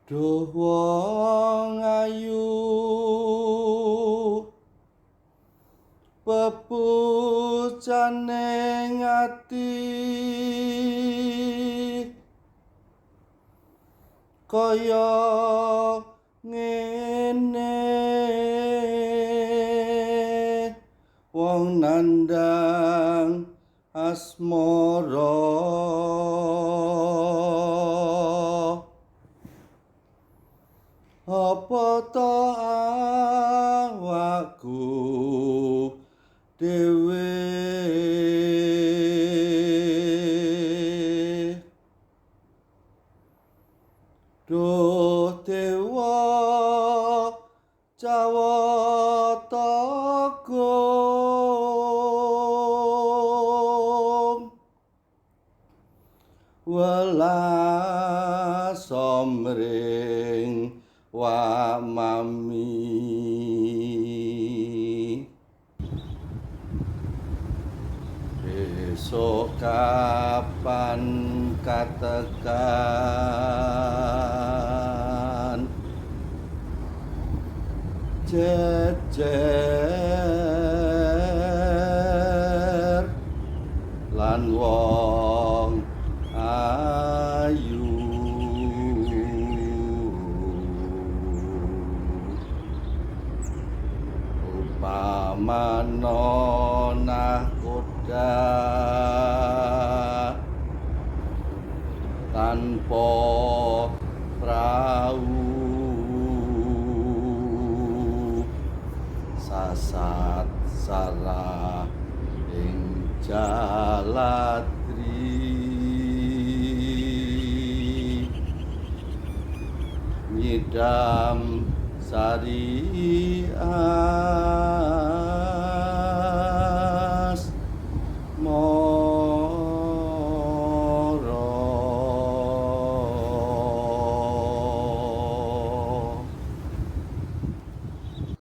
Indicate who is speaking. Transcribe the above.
Speaker 1: Duh wong ayu pepucaning ati kaya ngene wong nandang asmara apa ta awakku dhewe duh dewa cawata agung welas somring wa mami besok kapan katekan jejer lan wong ayu upamana nahkoda tanpa prau sasat salah ing jaladri nyidam sari